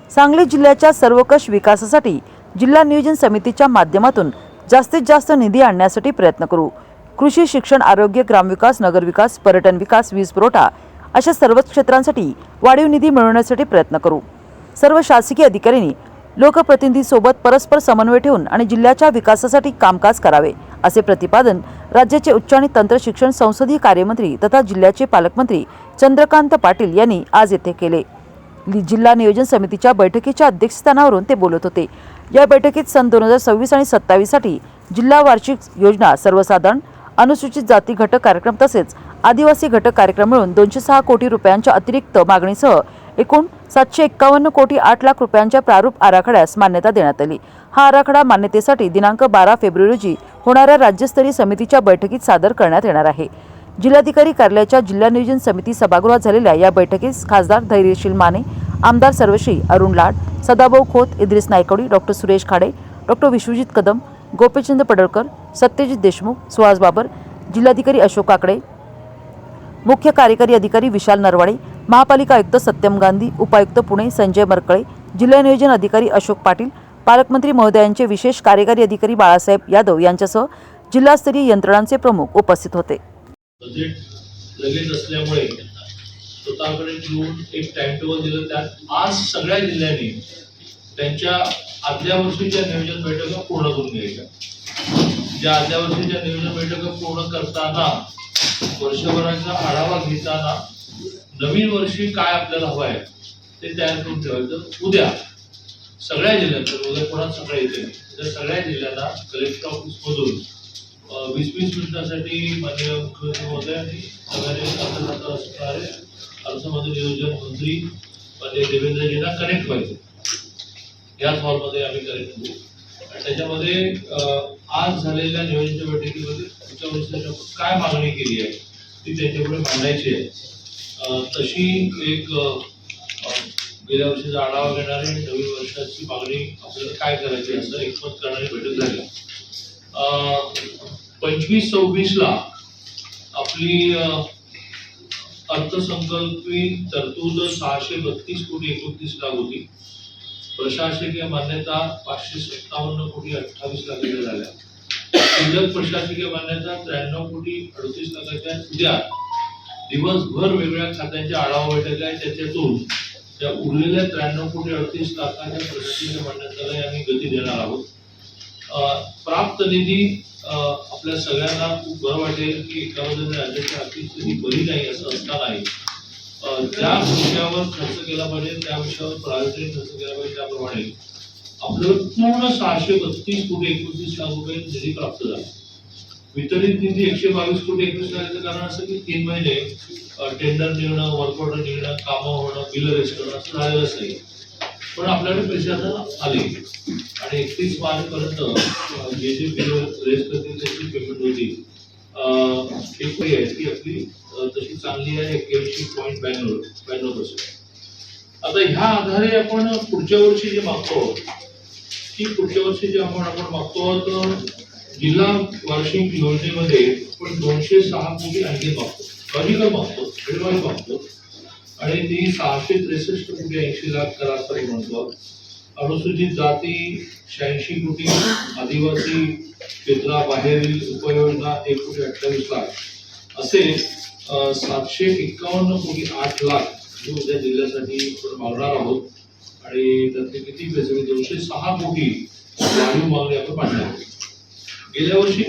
सांगली जिल्ह्याच्या सर्वकष विकासासाठी जिल्हा नियोजन समितीच्या माध्यमातून जास्तीत जास्त निधी आणण्यासाठी प्रयत्न करू। कृषी, शिक्षण, आरोग्य, ग्रामविकास, नगरविकास, पर्यटन विकास, वीज पुरवठा अशा सर्वच क्षेत्रांसाठी वाढीव निधी मिळवण्यासाठी प्रयत्न करू। सर्व शासकीय अधिकाऱ्यांनी लोकप्रतिनिधींसोबत परस्पर समन्वय ठेवून आणि जिल्ह्याच्या विकासासाठी कामकाज करावे, असे प्रतिपादन राज्याचे उच्च आणि तंत्र शिक्षण संसदीय कार्यमंत्री तथा जिल्ह्याचे पालकमंत्री चंद्रकांत पाटील यांनी आज येथे केले। जिल्हा नियोजन समितीच्या बैठकीच्या अध्यक्षस्थानावरून ते बोलत होते। या बैठकीत सन 2026 आणि 27 साठी जिल्हा वार्षिक योजना, सर्वसाधारण, अनुसूचित जाती घटक कार्यक्रम तसेच आदिवासी घटक कार्यक्रम मिळून 206 कोटी रुपयांच्या अतिरिक्त मागणीसह एकूण 751 कोटी 8 लाख रुपयांच्या प्रारूप आराखड्यास मान्यता देण्यात आली। हा आराखडा मान्यतेसाठी दिनांक 12 फेब्रुवारी रोजी होणाऱ्या राज्यस्तरीय समितीच्या बैठकीत सादर करण्यात येणार आहे। जिल्हाधिकारी कार्यालयाच्या जिल्हा नियोजन समिती सभागृहात झालेल्या या बैठकीस खासदार धैर्यशील माने, आमदार सर्वश्री अरुण लाड, सदाभाऊ खोत, इद्रिस नायकवडी, डॉक्टर सुरेश खाडे, डॉक्टर विश्वजित कदम, गोपीचंद पडळकर, सत्यजित देशमुख, सुहास बाबर, जिल्हाधिकारी अशोक काकडे, मुख्य कार्यकारी अधिकारी विशाल नरवाडे, महापालिका आयुक्त सत्यम गांधी, उपायुक्त पुणे संजय मरकळे, जिल्हा नियोजन अधिकारी अशोक पाटील, पालकमंत्री महोदयांचे विशेष कार्यकारी अधिकारी बाळासाहेब यादव यांच्यासह जिल्हास्तरीय यंत्रणांचे प्रमुख उपस्थित होते। बजेट लगेच असल्यामुळे स्वतःकडे घेऊन एक टाइम टेबल दिलं। त्यात आज सगळ्या जिल्ह्यांनी त्यांच्या आदल्या वर्षीच्या नियोजन बैठका पूर्ण करून घ्यायच्या। ज्या आदल्या वर्षीच्या नियोजन बैठका पूर्ण करताना वर्षभराचा आढावा घेताना नवीन वर्षी काय आपल्याला हवं आहे ते तयार करून ठेवायचं। उद्या सगळ्या जिल्ह्यात, उद्या पुन्हा सकाळी येते, तर सगळ्या जिल्ह्यांना कलेक्टर ऑफिस मधून 20-20 मिनिटांसाठी माननीय मुख्यमंत्री महोदय आणि सगळ्यांनी असणारे अर्थमंत्री, नियोजन मंत्री माननीय देवेंद्रजींना कनेक्ट व्हायचं। याच हॉलमध्ये आम्ही कनेक्ट होऊ आणि त्याच्यामध्ये आज झालेल्या नियोजनाच्या बैठकीमध्ये पुढच्या वर्षासाठी काय मागणी केली आहे ती त्यांच्यापुढे मांडायची आहे। तशी एक गेल्या वर्षीचा आढावा घेणारी आणि नवीन वर्षाची मागणी आपल्याला काय करायची असं एकमत करणारी बैठक झाली। 25-26 ला आपली अर्थसंकल्पित तरतूद 632 कोटी 29 लाख होती। प्रशासकीय मान्यता 557 कोटी 28 लाखाच्या झाल्या। शिल्लक प्रशासकीय मान्यता 93 कोटी 38 लाखाच्या। उद्या दिवसभर वेगवेगळ्या खात्यांच्या आढावा बैठक आहे, त्याच्यातून त्या उरलेल्या 93 कोटी 38 लाखाच्या प्रशासकीय मान्यतेला आम्ही गती देणार आहोत। प्राप्त निधी आपल्या सगळ्यांना खूप बरं वाटेल की एका बाजूने राज्याची आर्थिक स्थिती बरी नाही असं असतानाही ज्या विषयावर खर्च केला पाहिजे त्या विषयावर प्रायोरिटी खर्च केला पाहिजे, त्याप्रमाणे आपलं पूर्ण 632 कोटी 29 लाख रुपये निधी प्राप्त झाला। वितरित निधी 122 कोटी 21 लाखाचं कारण असं की 3 महिने टेंडर निघणं, वर्क ऑर्डर निघणं, कामं होणं, बिल रेस करणं असं झालेलंच नाही, पण आपल्याकडे पैसे आता आले आणि 31 मार्च पर्यंत जे जे बिल रेस करतील त्याची पेमेंट होती। एक आहे ती आपली तशी चांगली आहे 81.92%। आता ह्या आधारे आपण पुढच्या वर्षी जे मागतो की पुढच्या वर्षी जे आपण मागतो जिल्हा वार्षिक योजनेमध्ये आपण 206 कोटी आणखी मागतो, लॉजिकल मागतो, वेळेवारी मागतो आणि ती 663 कोटी 80 लाख करा असं म्हणतो। अनुसूचित जाती 86 कोटी, आदिवासी क्षेत्राबाहेरील उपयोजना 1 कोटी 28 लाख असे 751 कोटी 8 लाख हे उद्या जिल्ह्यासाठी आपण मागणार आहोत आणि त्यातले किती पैसे 206 कोटी वाढीव मागणी आपण मांडणार आहोत। गेल्या वर्षी